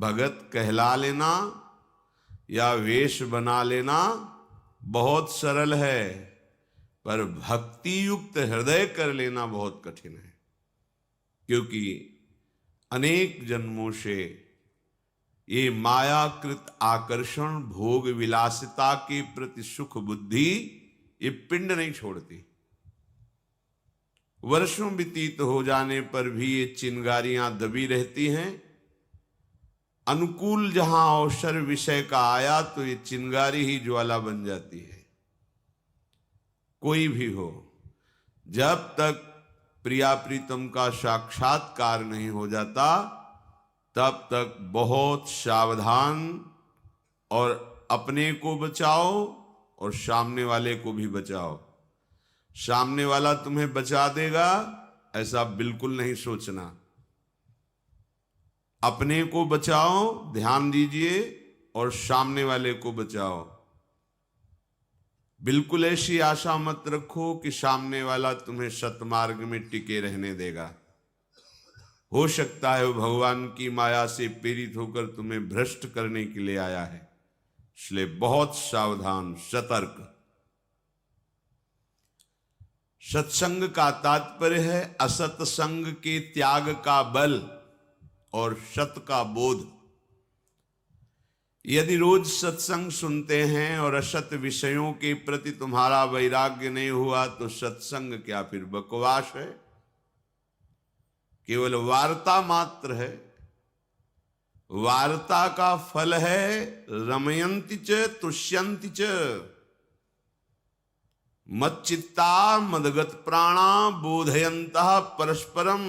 भगत कहला लेना या वेश बना लेना बहुत सरल है, पर भक्ति युक्त हृदय कर लेना बहुत कठिन है। क्योंकि अनेक जन्मों से ये मायाकृत आकर्षण, भोग विलासिता के प्रति सुख बुद्धि ये पिंड नहीं छोड़ती। वर्षों व्यतीत हो जाने पर भी ये चिंगारियां दबी रहती हैं। अनुकूल जहां अवसर विषय का आया तो ये चिंगारी ही ज्वाला बन जाती है। कोई भी हो, जब तक प्रिया प्रीतम का साक्षात्कार नहीं हो जाता तब तक बहुत सावधान, और अपने को बचाओ और सामने वाले को भी बचाओ। सामने वाला तुम्हें बचा देगा ऐसा बिल्कुल नहीं सोचना। अपने को बचाओ, ध्यान दीजिए, और सामने वाले को बचाओ। बिल्कुल ऐसी आशा मत रखो कि सामने वाला तुम्हें सतमार्ग में टिके रहने देगा। हो सकता है वो भगवान की माया से प्रेरित होकर तुम्हें भ्रष्ट करने के लिए आया है। इसलिए बहुत सावधान, सतर्क। सत्संग का तात्पर्य है असत्संग के त्याग का बल और सत का बोध। यदि रोज सत्संग सुनते हैं और असत विषयों के प्रति तुम्हारा वैराग्य नहीं हुआ तो सत्संग क्या, फिर बकवास है, केवल वार्ता मात्र है। वार्ता का फल है रमयन्ति च तुष्यन्ति च, मच्चित्ता मदगत प्राणा बोधयन्तः परस्परम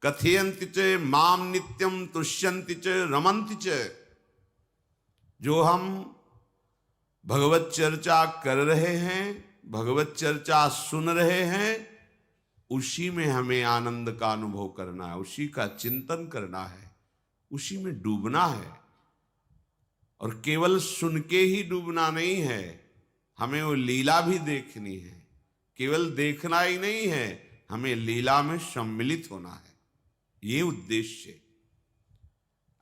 कथयन्ति च माम नित्यम तुष्यन्ति च रमन्ति च। जो हम भगवत चर्चा कर रहे हैं, भगवत चर्चा सुन रहे हैं, उसी में हमें आनंद का अनुभव करना है, उसी का चिंतन करना है, उसी में डूबना है। और केवल सुन के ही डूबना नहीं है, हमें वो लीला भी देखनी है। केवल देखना ही नहीं है, हमें लीला में सम्मिलित होना है। ये उद्देश्य।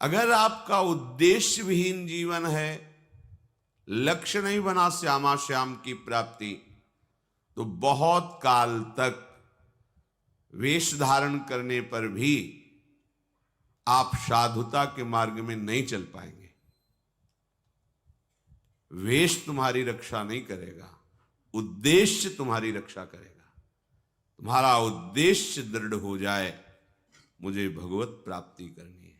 अगर आपका उद्देश्य विहीन जीवन है, लक्ष्य नहीं बना श्यामा श्याम की प्राप्ति, तो बहुत काल तक वेश धारण करने पर भी आप साधुता के मार्ग में नहीं चल पाएंगे। वेश तुम्हारी रक्षा नहीं करेगा, उद्देश्य तुम्हारी रक्षा करेगा। तुम्हारा उद्देश्य दृढ़ हो जाए, मुझे भगवत प्राप्ति करनी है।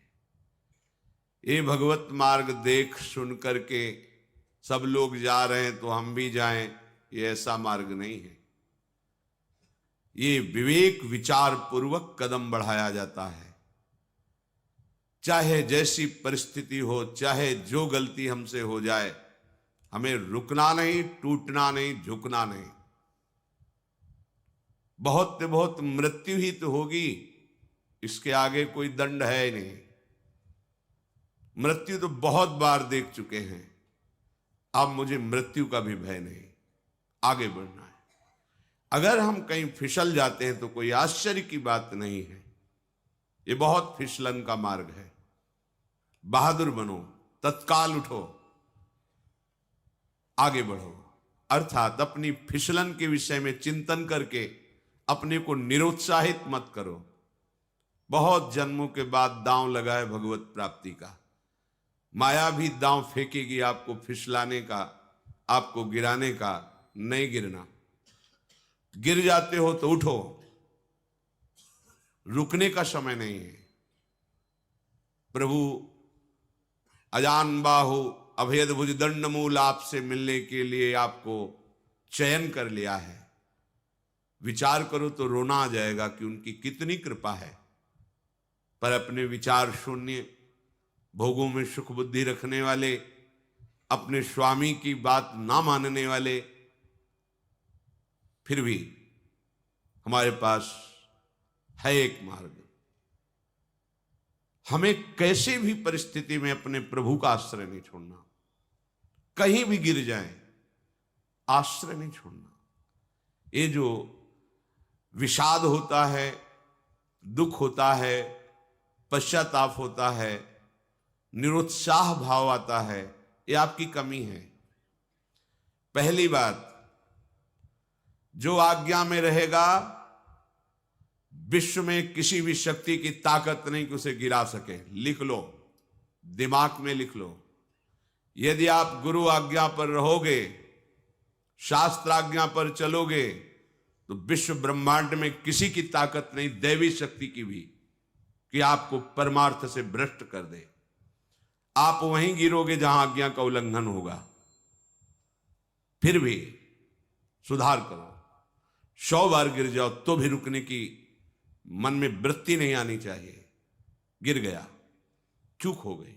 ये भगवत मार्ग देख सुन करके सब लोग जा रहे हैं तो हम भी जाएं, ये ऐसा मार्ग नहीं है। ये विवेक विचार पूर्वक कदम बढ़ाया जाता है। चाहे जैसी परिस्थिति हो, चाहे जो गलती हमसे हो जाए, हमें रुकना नहीं, टूटना नहीं, झुकना नहीं। बहुत बहुत मृत्यु ही तो होगी, इसके आगे कोई दंड है ही नहीं। मृत्यु तो बहुत बार देख चुके हैं, अब मुझे मृत्यु का भी भय नहीं, आगे बढ़ना है। अगर हम कहीं फिसल जाते हैं तो कोई आश्चर्य की बात नहीं है। ये बहुत फिसलन का मार्ग है। बहादुर बनो, तत्काल उठो, आगे बढ़ो। अर्थात अपनी फिसलन के विषय में चिंतन करके अपने को निरुत्साहित मत करो। बहुत जन्मों के बाद दांव लगा है भगवत प्राप्ति का। माया भी दांव फेंकेगी आपको फिसलाने का, आपको गिराने का। नहीं गिरना। गिर जाते हो तो उठो, रुकने का समय नहीं है। प्रभु अजान बाहु अभेद भुज दंड मूल आपसे मिलने के लिए आपको चयन कर लिया है। विचार करो तो रोना आ जाएगा कि उनकी कितनी कृपा है। पर अपने विचार शून्य, भोगों में सुख बुद्धि रखने वाले, अपने स्वामी की बात ना मानने वाले, फिर भी हमारे पास है एक मार्ग। हमें कैसे भी परिस्थिति में अपने प्रभु का आश्रय नहीं छोड़ना। कहीं भी गिर जाएं, आश्रय नहीं छोड़ना। ये जो विषाद होता है, दुख होता है, पश्चाताप होता है, निरुत्साह भाव आता है, ये आपकी कमी है। पहली बात, जो आज्ञा में रहेगा विश्व में किसी भी शक्ति की ताकत नहीं कि उसे गिरा सके। लिख लो, दिमाग में लिख लो। यदि आप गुरु आज्ञा पर रहोगे, शास्त्र आज्ञा पर चलोगे, तो विश्व ब्रह्मांड में किसी की ताकत नहीं, दैवी शक्ति की भी, कि आपको परमार्थ से भ्रष्ट कर दे। आप वहीं गिरोगे जहां आज्ञा का उल्लंघन होगा। फिर भी सुधार करो। 100 बार गिर जाओ तो भी रुकने की मन में वृत्ति नहीं आनी चाहिए। गिर गया, चूक हो गई,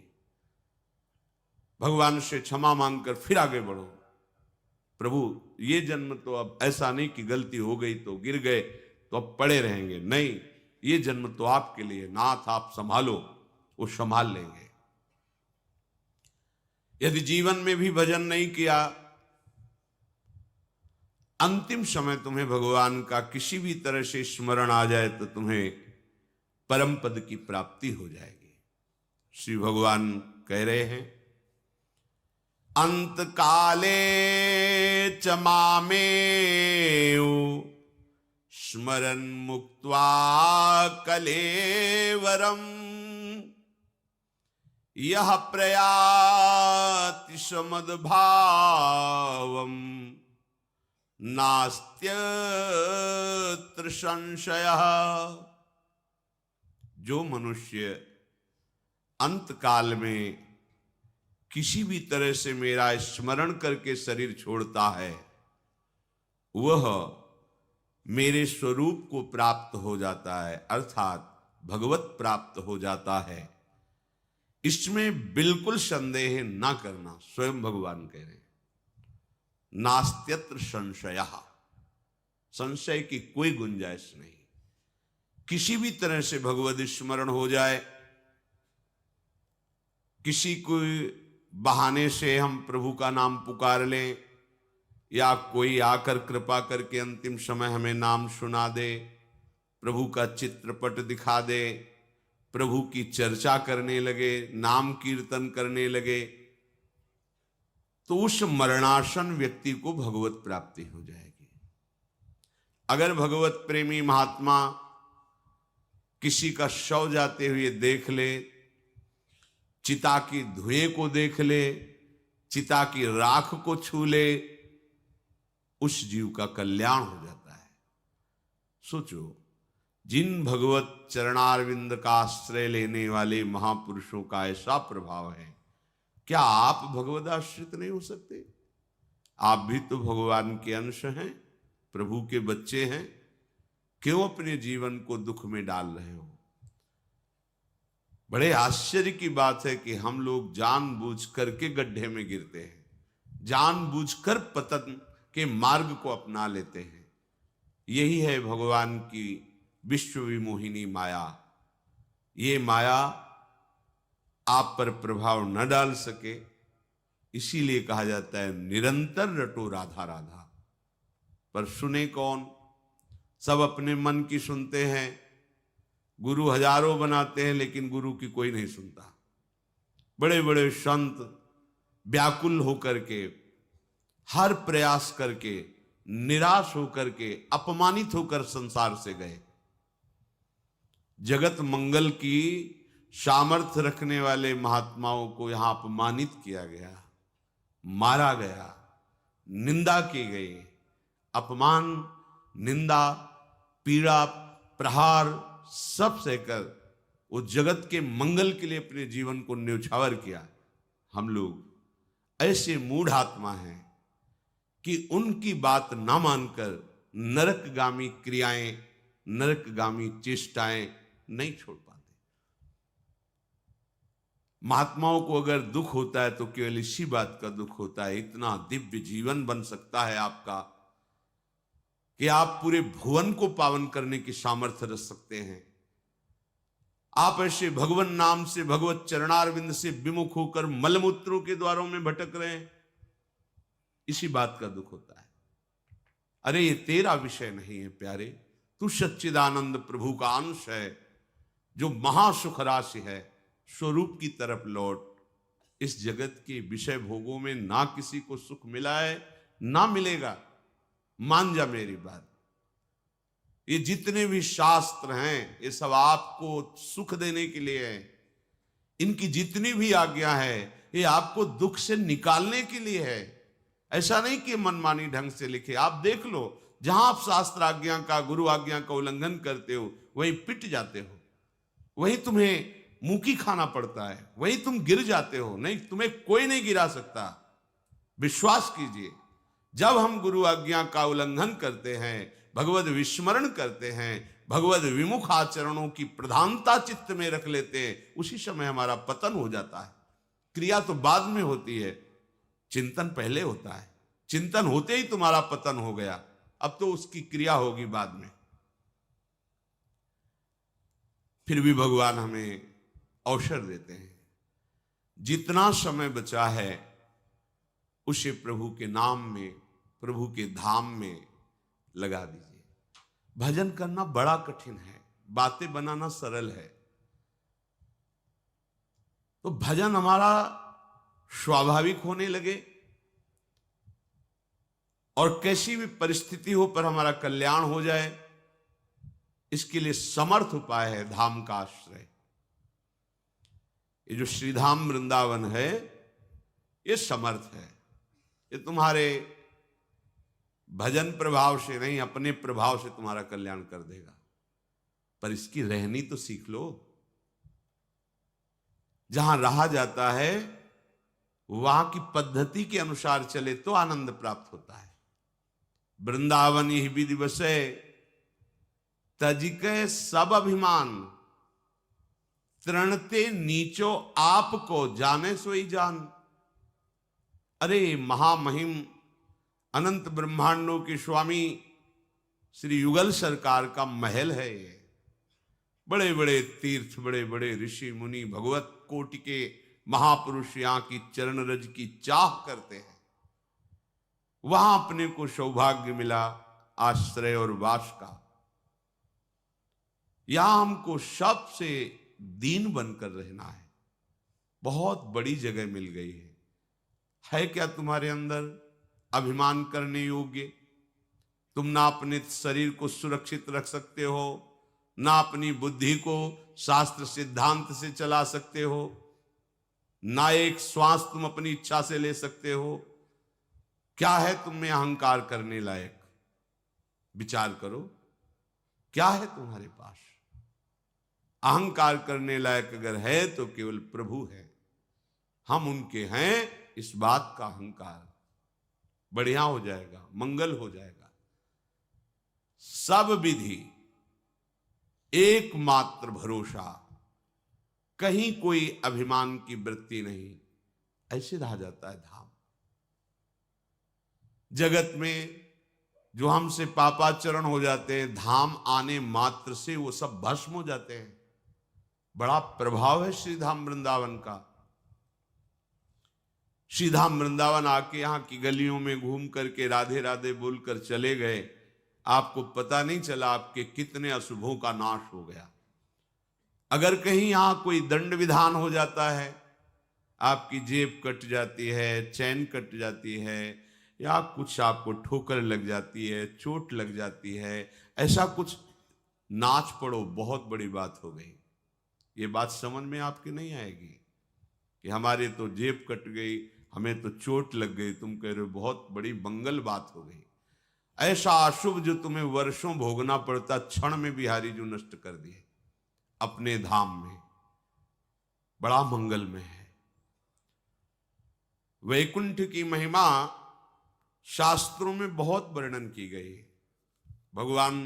भगवान से क्षमा मांगकर फिर आगे बढ़ो। प्रभु ये जन्म तो अब ऐसा नहीं कि गलती हो गई तो गिर गए तो अब पड़े रहेंगे, नहीं, ये जन्म तो आपके लिए, नाथ आप संभालो, वो संभाल लेंगे। यदि जीवन में भी भजन नहीं किया, अंतिम समय तुम्हें भगवान का किसी भी तरह से स्मरण आ जाए तो तुम्हें परम पद की प्राप्ति हो जाएगी। श्री भगवान कह रहे हैं, अंत काले च मामेव स्मरन् मुक्त्वा कलेवरम् यः प्रयाति समद्भावम् नास्त्यत्र संशयः। जो मनुष्य अंत काल में किसी भी तरह से मेरा स्मरण करके शरीर छोड़ता है, वह मेरे स्वरूप को प्राप्त हो जाता है, अर्थात भगवत प्राप्त हो जाता है। इसमें बिल्कुल संदेह ना करना। स्वयं भगवान कह रहे हैं, नास्त्यत्र संशयः, संशय की कोई गुंजाइश नहीं। किसी भी तरह से भगवत स्मरण हो जाए, किसी कोई बहाने से हम प्रभु का नाम पुकार लें, या कोई आकर कृपा करके अंतिम समय हमें नाम सुना दे, प्रभु का चित्रपट दिखा दे, प्रभु की चर्चा करने लगे, नाम कीर्तन करने लगे, तो उस मरणासन व्यक्ति को भगवत प्राप्ति हो जाएगी। अगर भगवत प्रेमी महात्मा किसी का शव जाते हुए देख ले, चिता की धुएं को देख ले, चिता की राख को छू ले, उस जीव का कल्याण हो जाता है। सोचो, जिन भगवत चरणारविंद का आश्रय लेने वाले महापुरुषों का ऐसा प्रभाव है, क्या आप भगवत आश्रित नहीं हो सकते? आप भी तो भगवान के अंश हैं, प्रभु के बच्चे हैं। क्यों अपने जीवन को दुख में डाल रहे हो? बड़े आश्चर्य की बात है कि हम लोग जानबूझ करके गड्ढे में गिरते हैं, जानबूझकर पतन के मार्ग को अपना लेते हैं। यही है भगवान की विश्व विमोहिनी माया। ये माया आप पर प्रभाव न डाल सके, इसीलिए कहा जाता है निरंतर रटो राधा राधा। पर सुने कौन? सब अपने मन की सुनते हैं। गुरु हजारों बनाते हैं, लेकिन गुरु की कोई नहीं सुनता। बड़े बड़े संत व्याकुल होकर के, हर प्रयास करके, निराश होकर के, अपमानित होकर संसार से गए। जगत मंगल की सामर्थ्य रखने वाले महात्माओं को यहां अपमानित किया गया, मारा गया, निंदा की गई। अपमान, निंदा, पीड़ा, प्रहार सब सहकर वो जगत के मंगल के लिए अपने जीवन को न्यौछावर किया। हम लोग ऐसे मूढ़ आत्मा हैं कि उनकी बात ना मानकर नरकगामी क्रियाएं, नरकगामी चेष्टाएं नहीं छोड़ पाते। महात्माओं को अगर दुख होता है तो केवल इसी बात का दुख होता है, इतना दिव्य जीवन बन सकता है आपका कि आप पूरे भुवन को पावन करने की सामर्थ्य रख सकते हैं। आप ऐसे भगवान नाम से, भगवत चरणारविंद से विमुख होकर मलमूत्रों के द्वारों में भटक रहे हैं, इसी बात का दुख होता है। अरे ये तेरा विषय नहीं है प्यारे, तू सच्चिदानंद प्रभु का अंश है, जो महासुख राशि है। स्वरूप की तरफ लौट। इस जगत के विषय भोगों में ना किसी को सुख मिला है, ना मिलेगा। मान जा मेरी बात। ये जितने भी शास्त्र हैं, ये सब आपको सुख देने के लिए है। इनकी जितनी भी आज्ञा है, ये आपको दुख से निकालने के लिए है। ऐसा नहीं कि मनमानी ढंग से लिखे। आप देख लो, जहां आप शास्त्र आज्ञा का, गुरु आज्ञा का उल्लंघन करते हो, वहीं पिट जाते हो, वहीं तुम्हें मुंह खाना पड़ता है, वहीं तुम गिर जाते हो। नहीं, तुम्हें कोई नहीं गिरा सकता। विश्वास कीजिए, जब हम गुरु आज्ञा का उल्लंघन करते हैं, भगवत विस्मरण करते हैं, भगवत विमुख आचरणों की प्रधानता चित्त में रख लेते हैं, उसी समय हमारा पतन हो जाता है। क्रिया तो बाद में होती है, चिंतन पहले होता है। चिंतन होते ही तुम्हारा पतन हो गया, अब तो उसकी क्रिया होगी बाद में। फिर भी भगवान हमें अवसर देते हैं, जितना समय बचा है उसे प्रभु के नाम में, प्रभु के धाम में लगा दीजिए। भजन करना बड़ा कठिन है, बातें बनाना सरल है। तो भजन हमारा स्वाभाविक होने लगे, और कैसी भी परिस्थिति हो पर हमारा कल्याण हो जाए, इसके लिए समर्थ उपाय है धाम का आश्रय। ये जो श्रीधाम वृंदावन है, ये समर्थ है। ये तुम्हारे भजन प्रभाव से नहीं, अपने प्रभाव से तुम्हारा कल्याण कर देगा। पर इसकी रहनी तो सीख लो। जहां रहा जाता है वहां की पद्धति के अनुसार चले तो आनंद प्राप्त होता है। वृंदावन ही विधि बसे, तजिके सब अभिमान, तृणते नीचो आपको जाने सोई जान। अरे महामहिम अनंत ब्रह्मांडों के स्वामी श्री युगल सरकार का महल है ये। बड़े बड़े तीर्थ, बड़े बड़े ऋषि मुनि, भगवत कोटि के महापुरुष यहां की चरण रज की चाह करते हैं। वहां अपने को सौभाग्य मिला आश्रय और वास का। यहां हमको सबसे दीन बनकर रहना है। बहुत बड़ी जगह मिल गई है क्या तुम्हारे अंदर अभिमान करने योग्य? तुम ना अपने शरीर को सुरक्षित रख सकते हो, ना अपनी बुद्धि को शास्त्र सिद्धांत से चला सकते हो, ना एक श्वास तुम अपनी इच्छा से ले सकते हो। क्या है तुम में अहंकार करने लायक? विचार करो, क्या है तुम्हारे पास? अहंकार करने लायक अगर है तो केवल प्रभु है। हम उनके हैं, इस बात का अहंकार बढ़िया हो जाएगा, मंगल हो जाएगा। सब विधि एकमात्र भरोसा, कहीं कोई अभिमान की वृत्ति नहीं, ऐसे रहा जाता है धाम। जगत में जो हमसे पापाचरण हो जाते हैं, धाम आने मात्र से वो सब भस्म हो जाते हैं। बड़ा प्रभाव है श्री धाम वृंदावन का। श्री धाम वृंदावन आके यहां की गलियों में घूम करके राधे राधे बोलकर चले गए, आपको पता नहीं चला आपके कितने अशुभों का नाश हो गया। अगर कहीं यहां कोई दंड विधान हो जाता है, आपकी जेब कट जाती है, चैन कट जाती है, या कुछ आपको ठोकर लग जाती है, चोट लग जाती है, ऐसा कुछ नाच पड़ो, बहुत बड़ी बात हो गई। ये बात समझ में आपकी नहीं आएगी कि हमारे तो जेब कट गई, हमें तो चोट लग गई, तुम कह रहे हो बहुत बड़ी मंगल बात हो गई। ऐसा अशुभ जो तुम्हें वर्षों भोगना पड़ता, क्षण में बिहारी जो नष्ट कर दिए अपने धाम में, बड़ा मंगल में है। वैकुंठ की महिमा शास्त्रों में बहुत वर्णन की गई। भगवान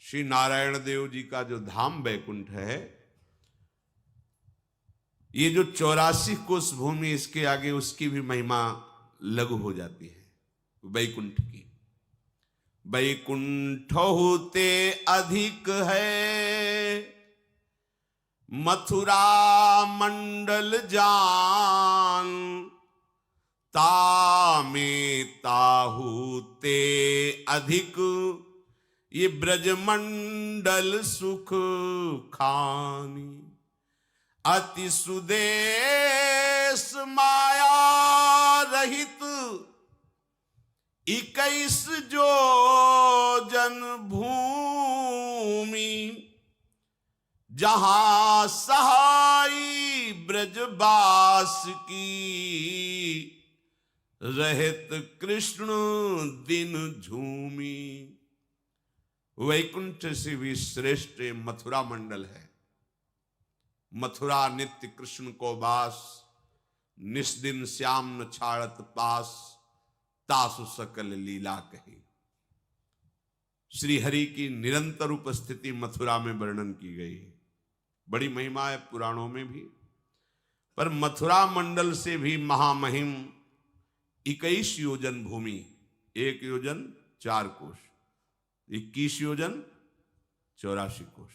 श्री नारायण देव जी का जो धाम वैकुंठ है, ये जो 84 कोस भूमि, इसके आगे उसकी भी महिमा लघु हो जाती है वैकुंठ की। वैकुंठ होते अधिक है मथुरा मंडल जान, तामे ताहूते अधिक ये ब्रजमंडल सुख खानी। अति सुदेश माया रहित 21 जोजन भूमि, जहां सहाई ब्रजवास की, रहत कृष्ण दिन झूमी। वैकुंठ से भी श्रेष्ठ मथुरा मंडल है। मथुरा नित्य कृष्ण को बास, निस्दिन श्याम न छाड़त पास, तासु सकल लीला कही। श्री हरि की निरंतर उपस्थिति मथुरा में वर्णन की गई है। बड़ी महिमा है पुराणों में भी। पर मथुरा मंडल से भी महामहिम 21 योजन भूमि, 1 योजन 4 कोश, 21 योजन 84 कोश।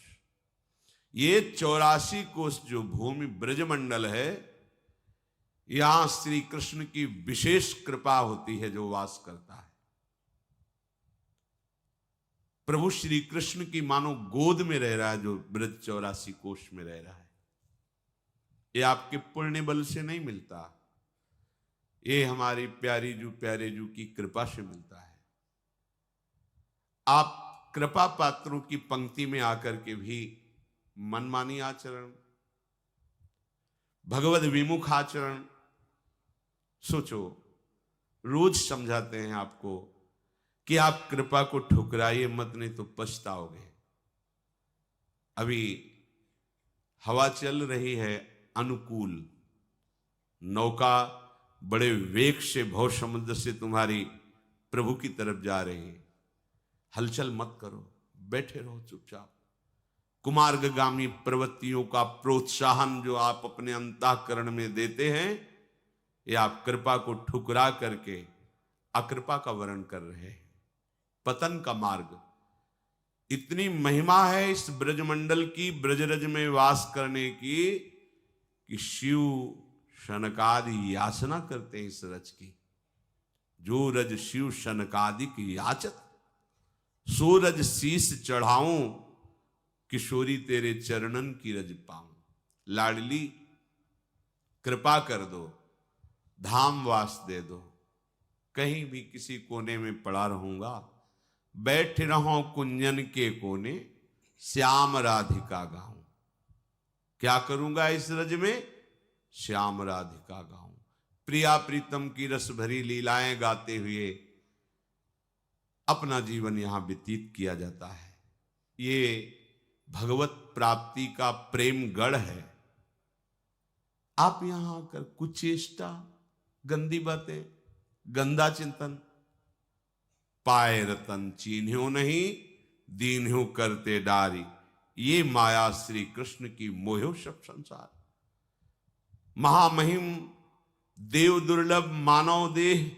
ये 84 कोश जो भूमि ब्रजमंडल है, यहां श्री कृष्ण की विशेष कृपा होती है जो वास करता है। प्रभु श्री कृष्ण की मानो गोद में रह रहा है जो ब्रज 84 कोश में रह रहा है। ये आपके पुण्य बल से नहीं मिलता, ये हमारी प्यारे जू की कृपा से मिलता है। आप कृपा पात्रों की पंक्ति में आकर के भी मनमानी आचरण, भगवत विमुख आचरण, सोचो, रोज समझाते हैं आपको कि आप कृपा को ठुकराइए मत, नहीं तो पछताओगे। अभी हवा चल रही है अनुकूल, नौका बड़े वेग से भव समुद्र से तुम्हारी प्रभु की तरफ जा रही है। हलचल मत करो, बैठे रहो चुपचाप। कुमार्गगामी प्रवृत्तियों का प्रोत्साहन जो आप अपने अंतःकरण में देते हैं, ये आप कृपा को ठुकरा करके अकृपा का वर्ण कर रहे हैं, पतन का मार्ग। इतनी महिमा है इस ब्रजमंडल की, ब्रजरज में वास करने की, कि शिव शनकादि याचना करते हैं इस रज की। जो रज शिव शनकादिक याचत, सो रज शीस चढ़ाऊं, किशोरी तेरे चरणन की रज पाऊं। लाडली कृपा कर दो, धाम वास दे दो, कहीं भी किसी कोने में पड़ा रहूंगा, बैठ रहो कुंजन के कोने, श्याम राधिका गाऊं। क्या करूंगा इस रज में? श्याम राधिका गाऊं। प्रिया प्रीतम की रस भरी लीलाएं गाते हुए अपना जीवन यहां व्यतीत किया जाता है। ये भगवत प्राप्ति का प्रेम गढ़ है। आप यहां आकर कुछ चेष्टा, गंदी बातें, गंदा चिंतन, पाए रतन चीन्ह्यो नहीं, दीन्ह्यो करते डारी, ये माया श्री कृष्ण की मोहो सब संसार। महामहिम देव दुर्लभ मानव देह,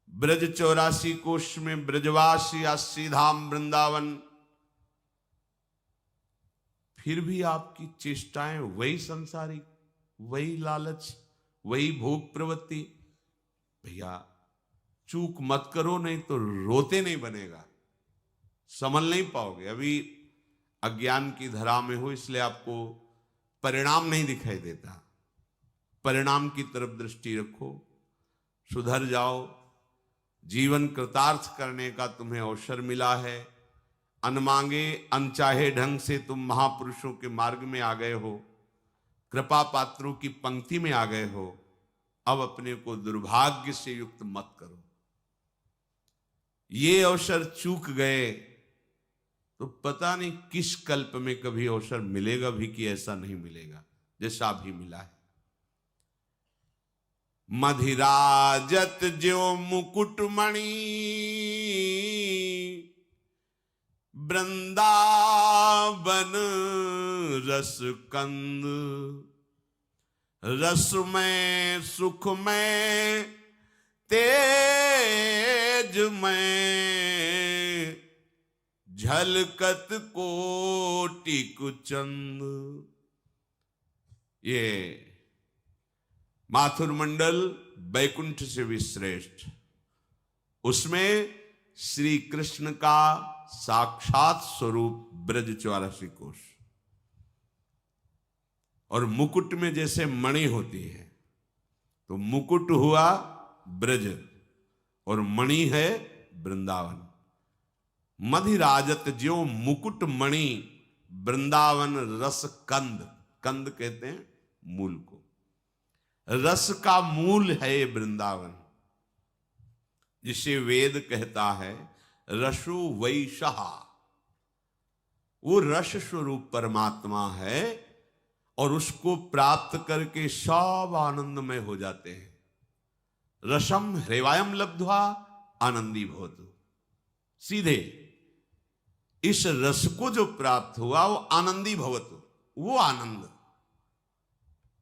ब्रज 84 कोश में ब्रजवास या श्रीधाम वृंदावन, फिर भी आपकी चेष्टाएं वही संसारिक, वही लालच, वही भोग प्रवृत्ति। भैया चूक मत करो, नहीं तो रोते नहीं बनेगा, संभल नहीं पाओगे। अभी अज्ञान की धरा में हो, इसलिए आपको परिणाम नहीं दिखाई देता। परिणाम की तरफ दृष्टि रखो, सुधर जाओ। जीवन कृतार्थ करने का तुम्हें अवसर मिला है। अनमांगे अनचाहे ढंग से तुम महापुरुषों के मार्ग में आ गए हो, कृपा पात्रों की पंक्ति में आ गए हो। अब अपने को दुर्भाग्य से युक्त मत करो। ये अवसर चूक गए तो पता नहीं किस कल्प में कभी अवसर मिलेगा भी कि ऐसा नहीं मिलेगा जैसा अभी मिला है। मधिराजत ज्यो मुकुटमणि, वृंदावन रस कंद, रस में सुख में तेज में, झलकत कोटि कुचंद। ये माथुर मंडल बैकुंठ से भी श्रेष्ठ, उसमें श्री कृष्ण का साक्षात स्वरूप ब्रज 84 कोश। और मुकुट में जैसे मणि होती है, तो मुकुट हुआ ब्रज और मणि है वृंदावन। मधिराजत ज्यो मुकुट मणि, वृंदावन रस कंद। कंद कहते हैं मूल को, रस का मूल है ये वृंदावन, जिसे वेद कहता है रसो वैशः। वो रस स्वरूप परमात्मा है और उसको प्राप्त करके सब आनंदमय हो जाते हैं। रसम ह्रेवायम लब्ध्वा आनंदी भवतु। सीधे इस रस को जो प्राप्त हुआ वो आनंदी भवतु, वो आनंद।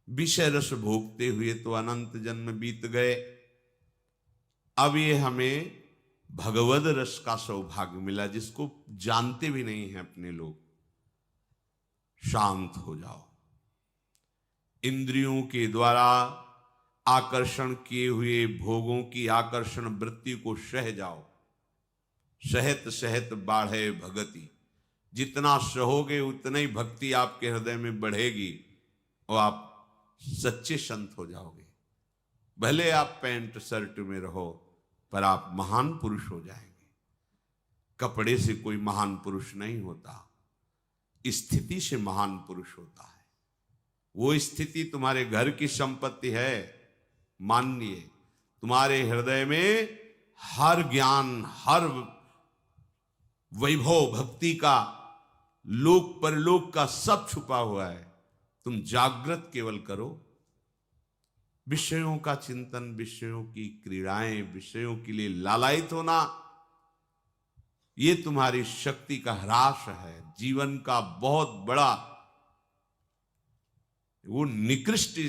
विषय रस भोगते हुए तो अनंत जन्म बीत गए, अब ये हमें भगवद रस का सौभाग्य मिला, जिसको जानते भी नहीं हैं अपने लोग। शांत हो जाओ, इंद्रियों के द्वारा आकर्षण किए हुए भोगों की आकर्षण वृत्ति को सह जाओ। सहत सहत बाढ़े भगति, जितना सहोगे उतना ही भक्ति आपके हृदय में बढ़ेगी और आप सच्चे संत हो जाओगे। भले आप पैंट शर्ट में रहो, पर आप महान पुरुष हो जाएंगे। कपड़े से कोई महान पुरुष नहीं होता, स्थिति से महान पुरुष होता है। वो स्थिति तुम्हारे घर की संपत्ति है, मानिए। तुम्हारे हृदय में हर ज्ञान, हर वैभव भक्ति का, लोक परलोक का सब छुपा हुआ है। तुम जागृत केवल करो, विषयों का चिंतन, विषयों की क्रीड़ाएं, विषयों के लिए लालायित होना, ये तुम्हारी शक्ति का ह्रास है। जीवन का बहुत बड़ा वो निकृष्ट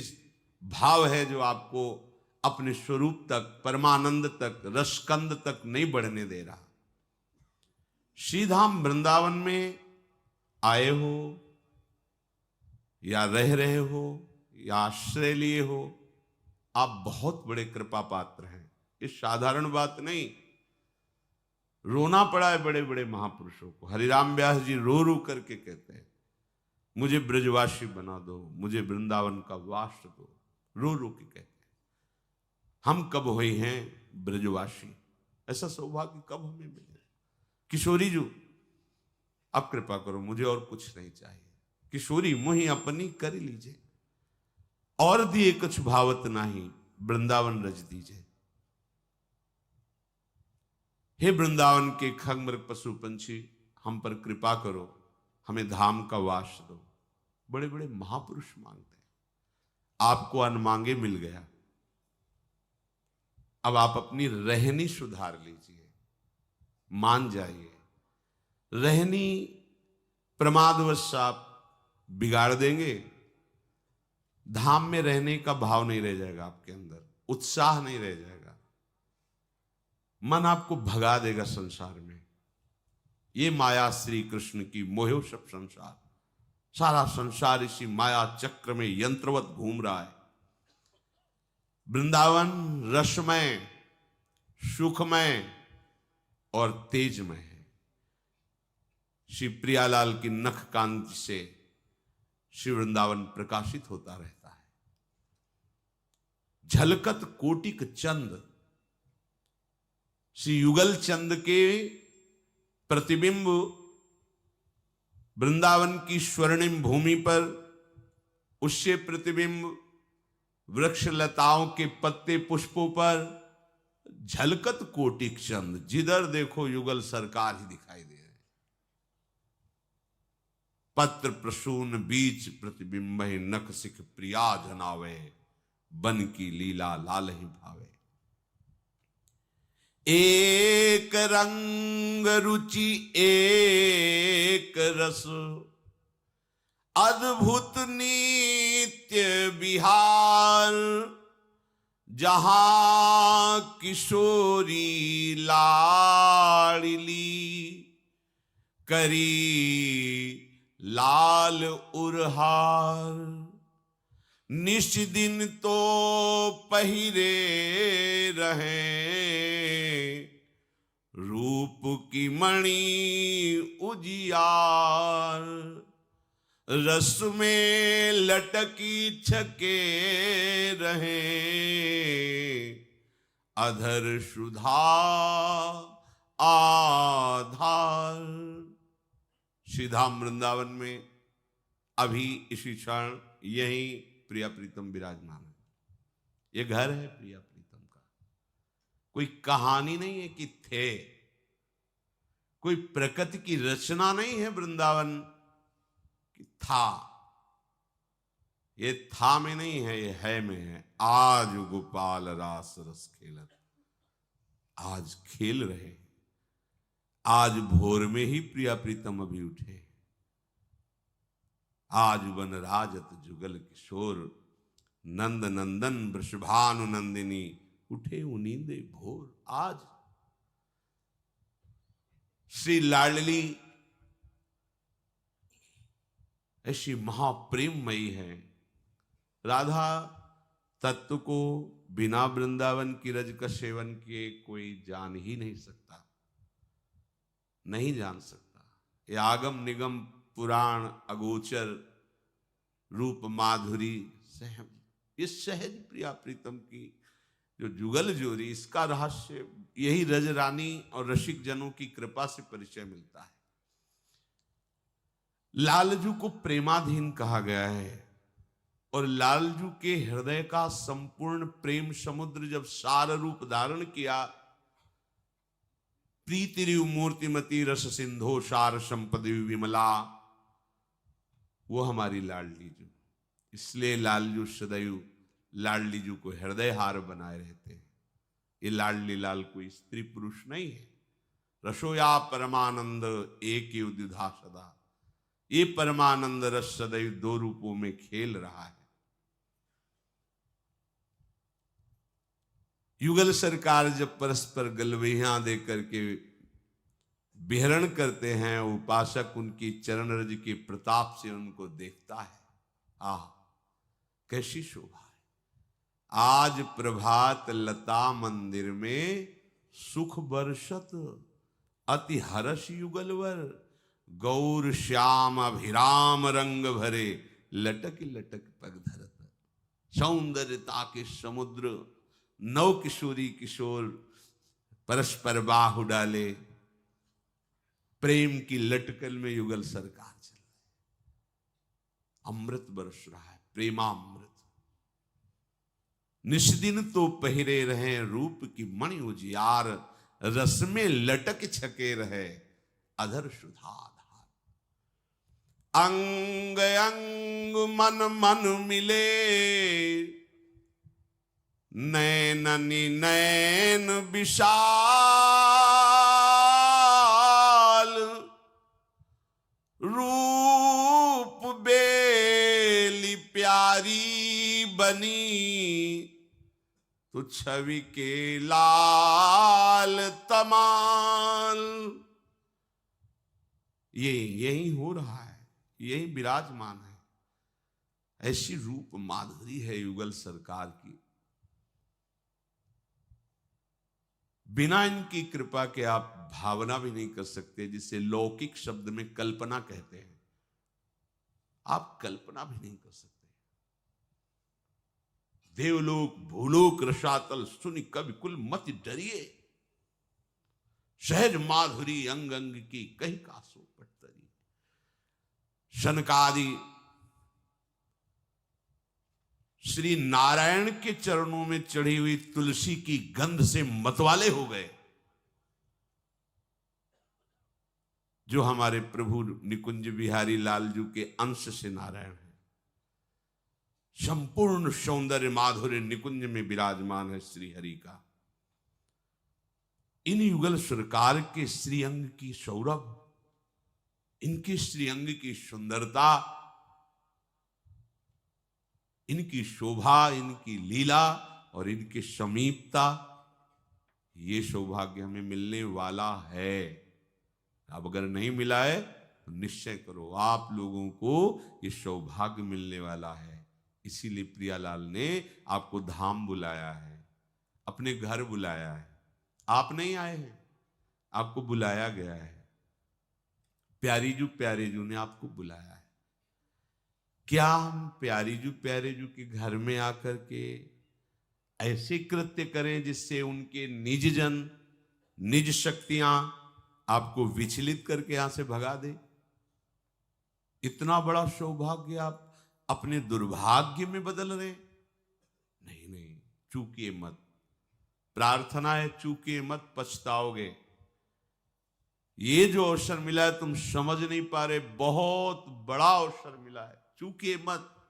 भाव है जो आपको अपने स्वरूप तक, परमानंद तक, रसकंद तक नहीं बढ़ने दे रहा। श्रीधाम वृंदावन में आए हो या रह रहे हो या आश्रय लिए हो, आप बहुत बड़े कृपा पात्र हैं। ये साधारण बात नहीं। रोना पड़ा है बड़े बड़े महापुरुषों को। हरिराम व्यास जी रो रो करके कहते हैं, मुझे ब्रजवासी बना दो, मुझे वृंदावन का वास दो। रो रो के कहते हैं। हम कब हुए हैं ब्रजवासी? ऐसा सौभाग्य कब हमें मिले? किशोरी जी, अब कृपा करो, मुझे और कुछ नहीं चाहिए। किशोरी मुहि अपनी कर लीजिए, और दिए कुछ भावत नाही, वृंदावन रज दीजिए। हे वृंदावन के खंग पशु पंछी, हम पर कृपा करो, हमें धाम का वास दो। बड़े बड़े महापुरुष मांगते हैं, आपको अनमांगे मिल गया। अब आप अपनी रहनी सुधार लीजिए, मान जाइए। रहनी प्रमादवश आप बिगाड़ देंगे, धाम में रहने का भाव नहीं रह जाएगा आपके अंदर, उत्साह नहीं रह जाएगा, मन आपको भगा देगा संसार में। ये माया श्री कृष्ण की मोह सब संसार, सारा संसार इसी माया चक्र में यंत्रवत घूम रहा है। वृंदावन रसमय, सुखमय और तेजमय है। श्री प्रियालाल की नख कांति से श्री वृंदावन प्रकाशित होता रहता है। झलकत कोटिक चंद, श्री युगल चंद के प्रतिबिंब वृंदावन की स्वर्णिम भूमि पर, उससे प्रतिबिंब वृक्ष लताओं के पत्ते पुष्पों पर, झलकत कोटिक चंद, जिधर देखो युगल सरकार ही दिखाई दे रहे। पत्र प्रसून बीच प्रतिबिंब नख सिख प्रिया जनावे, बन की लीला लाल ही भावे। एक रंग रुचि एक रस, अद्भुत नित्य विहार, जहां किशोरी लाडली करी लाल उरहार। निष्दिन तो पहिरे रहे रूप की मणि उजियार, रस में लटकी छके रहे, अधर सुधा आधार। श्रीधाम वृंदावन में अभी इसी क्षण यही प्रिया प्रीतम विराजमान है। ये घर है प्रिया प्रीतम का। कोई कहानी नहीं है कि थे, कोई प्रकृति की रचना नहीं है वृंदावन कि था। ये था में नहीं है, ये है में है। आज गोपाल रास रस खेलत, आज खेल रहे हैं। आज भोर में ही प्रिया प्रीतम अभी उठे। आज वन राजत जुगल किशोर, नंद नंदन वृषभानु नंदिनी, उठे उनींदे भोर। आज श्री लाडली ऐसी महाप्रेममयी है। राधा तत्व को बिना वृंदावन की रज का सेवन किए कोई जान ही नहीं सकता, नहीं जान सकता। ये आगम निगम पुराण अगोचर रूप माधुरी सहज, ये सहज प्रिया प्रीतम की जो जुगल जोरी, इसका रहस्य यही रज रानी और रसिक जनों की कृपा से परिचय मिलता है। लालजू को प्रेमाधीन कहा गया है, और लालजू के हृदय का संपूर्ण प्रेम समुद्र जब सार रूप धारण किया, प्रीति मूर्तिमती रस सिंधो सार संपदि विमला, वो हमारी लाडली जू। इसलिए लालजू सदैव लाडली जू को हृदय हार बनाए रहते हैं। ये लाडली लाल कोई स्त्री पुरुष नहीं है। रसोया परमानंद एक द्विधा सदा, ये परमानंद रस सदैव दो रूपों में खेल रहा है। युगल सरकार जब परस्पर गलवैया दे करके विहरण करते हैं, उपासक उनकी चरण रज के प्रताप से उनको देखता है। आह कैसी शोभा है। आज प्रभात लता मंदिर में सुख बरसत अति हर्ष युगलवर, गौर श्याम अभिराम रंग भरे, लटक लटक पग धरत। सौंदर्यता के समुद्र नव किशोरी किशोर परस्पर बाहु डाले, प्रेम की लटकल में युगल सरकार चल रही, अमृत बरस रहा है, प्रेमामृत। निस्दिन तो पहिरे रहे रूप की मणि उजियार, रस में लटक छके रहे अधर सुधाधार। अंग अंग मन मन मिले, नैननि नैन विशाल, रूप बेली प्यारी बनी, तो छवि के लाल तमाल। ये यही हो रहा है, यही विराजमान है। ऐसी रूप माधुरी है युगल सरकार की। बिना इनकी कृपा के आप भावना भी नहीं कर सकते, जिसे लौकिक शब्द में कल्पना कहते हैं। आप कल्पना भी नहीं कर सकते। देवलोक भूलोक रसातल सुनि कवि कुल मत डरिए, सहज माधुरी अंग अंग की कही कासो पटतरी। शनकादि श्री नारायण के चरणों में चढ़ी हुई तुलसी की गंध से मतवाले हो गए। जो हमारे प्रभु निकुंज बिहारी लालजू के अंश से नारायण है, संपूर्ण सौंदर्य माधुर्य निकुंज में विराजमान है श्री हरि का। इन युगल सरकार के श्रीअंग की सौरभ, इनके श्रीअंग की सुंदरता, इनकी शोभा, इनकी लीला और इनकी समीपता, ये सौभाग्य हमें मिलने वाला है। अब अगर नहीं मिला है तो निश्चय करो, आप लोगों को ये सौभाग्य मिलने वाला है। इसीलिए प्रियालाल ने आपको धाम बुलाया है, अपने घर बुलाया है। आप नहीं आए हैं, आपको बुलाया गया है। प्यारी जू ने आपको बुलाया है। क्या हम प्यारे जू के घर में आकर के ऐसे कृत्य करें जिससे उनके निज जन, निज शक्तियां आपको विचलित करके यहां से भगा दे? इतना बड़ा सौभाग्य आप अपने दुर्भाग्य में बदल रहे? नहीं नहीं, चूकिए मत। प्रार्थना है, चूकिए मत, पछताओगे। ये जो अवसर मिला है तुम समझ नहीं पा रहे, बहुत बड़ा अवसर मिला है, चूकिए मत।